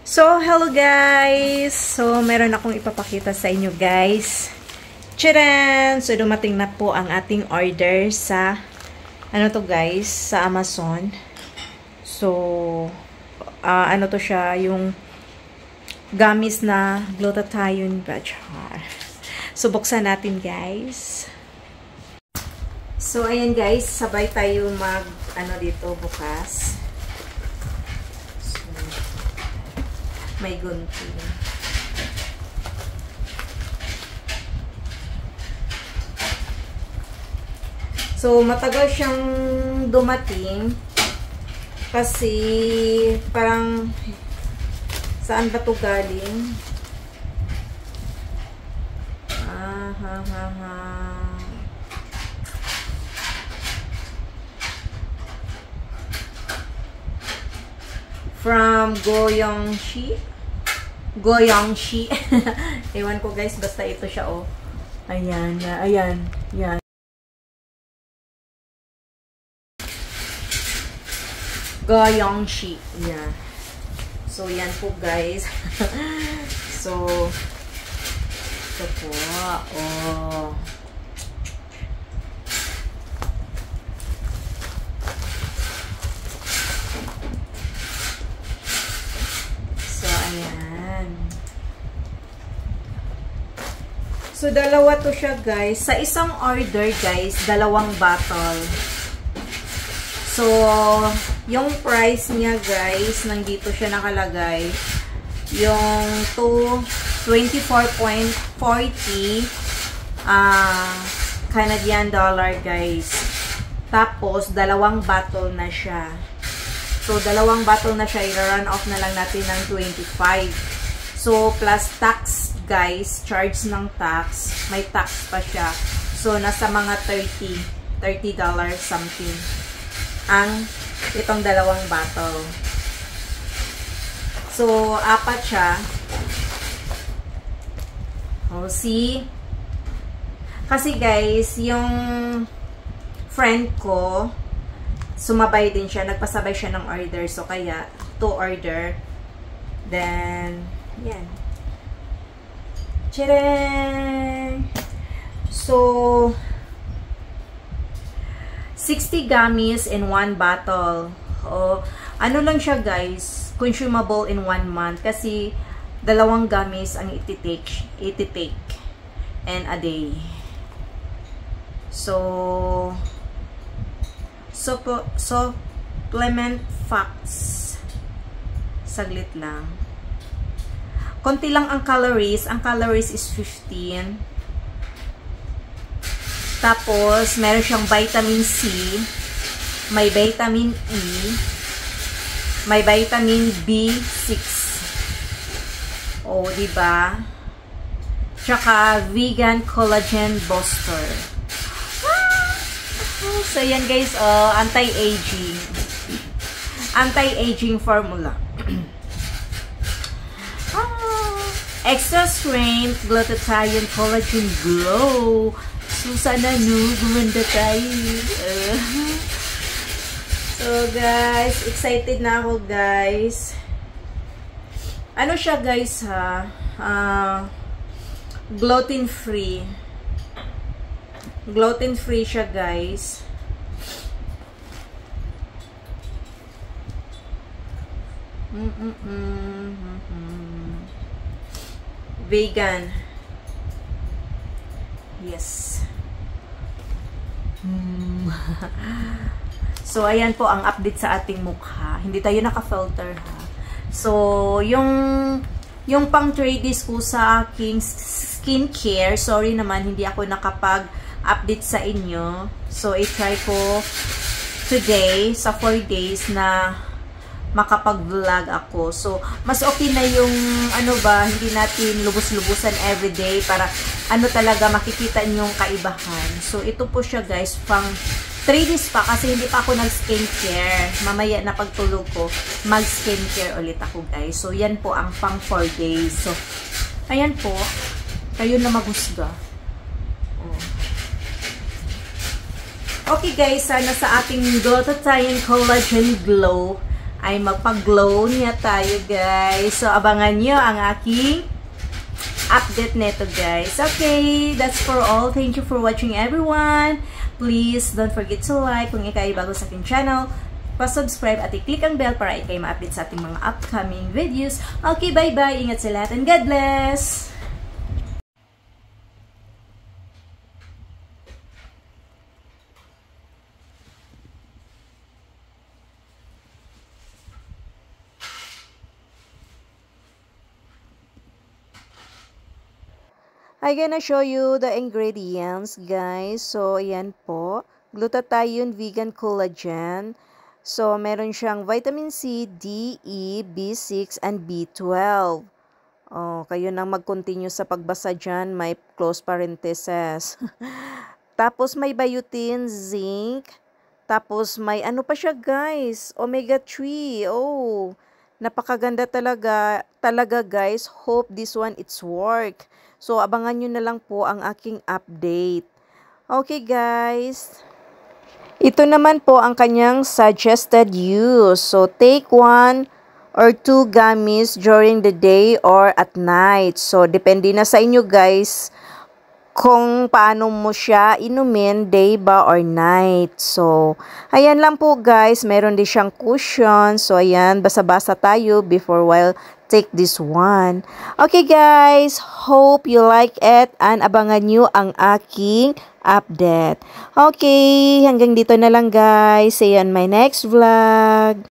So, hello guys! So, meron akong ipapakita sa inyo guys. Tcharan! So, dumating na po ang ating order sa, ano to guys, sa Amazon. So, ano to siya, yung gamis na glutathione bachar. So, buksan natin guys. So, ayan guys, sabay tayo ano dito, bukas. May gunting. So, matagal siyang dumating kasi parang saan ba to galing? From Goyangshi. Ewan ko guys, basta ito siya oh. Ayan, ayan, yan. Goyangshi. Yeah. So, yan po guys. So, ito po. Oh. So, dalawa to siya, guys. Sa isang order, guys, dalawang bottle. So, yung price niya, guys, nandito siya nakalagay. Yung 24.40 Canadian dollar, guys. Tapos, dalawang bottle na siya. So, dalawang bottle na siya. I-run off na lang natin ng 25. So, plus tax, guys, charge ng tax, may tax pa siya. So, nasa mga $30 something ang itong dalawang bottle. So, apat siya. Oh, see? Kasi guys, yung friend ko, sumabay din siya, nagpasabay siya ng order. So, kaya, 2 order. Then, yan. Tcharan! So, 60 gummies in 1 bottle. Oh, ano lang siya guys, consumable in 1 month kasi dalawang gummies ang ititake and a day. So, supplement facts. Saglit lang. Konti lang ang calories. Ang calories is 15. Tapos, meron siyang vitamin C. May vitamin E. May vitamin B6. O, diba? Tsaka, vegan collagen booster. So, yan guys, anti-aging. Anti-aging formula. Extra strength glutathione collagen glow. So, sana gumanda tayo. So, guys, excited na ako, guys. Ano siya, guys, ha? Gluten-free. Gluten-free siya, guys. Vegan. Yes. So, ayan po ang update sa ating mukha. Hindi tayo naka-filter, ha. So, yung pang tradies ko sa aking skincare, sorry naman, hindi ako nakapag-update sa inyo. So, i-try ko today, sa 4 days na makapag-vlog ako. So, mas okay na yung, hindi natin lubos-lubusan everyday para, talaga makikita nyo yung kaibahan. So, ito po siya, guys, pang 3 days pa kasi hindi pa ako nag-skincare. Mamaya na pagtulog ko, mag-skincare ulit ako, guys. So, yan po ang pang 4 days. So, ayan po. Kayo na maghusga. Oh. Okay, guys, sana sa ating Glutathione Collagen Glow ay magpag-glow niya tayo, guys. So, abangan nyo ang aking update neto, guys. Okay, that's for all. Thank you for watching, everyone. Please don't forget to like kung ikaw ay bago sa aking channel. Pa-subscribe at i-click ang bell para ikay ma-update sa ating mga upcoming videos. Okay, bye-bye. Ingat sa lahat and God bless! I'm gonna show you the ingredients, guys. So, ayan po. Glutathione vegan collagen. So, meron siyang vitamin C, D, E, B6, and B12. Oh, kayo nang mag-continue sa pagbasa dyan. May close parentheses. Tapos, may biotin, zinc. Tapos, may ano pa siya, guys? Omega-3. Oh, napakaganda talaga. Talaga, guys. Hope this one, it's work. So, abangan nyo na lang po ang aking update. Okay, guys. Ito naman po ang kanyang suggested use. So, take 1 or 2 gummies during the day or at night. So, depende na sa inyo, guys, kung paano mo siya inumin, day ba or night. So, ayan lang po, guys. Meron din siyang cushion. So, ayan, basa-basa tayo before while take this one. Okay, guys. Hope you like it and abangan nyo ang aking update. Okay, hanggang dito na lang, guys. See you on my next vlog.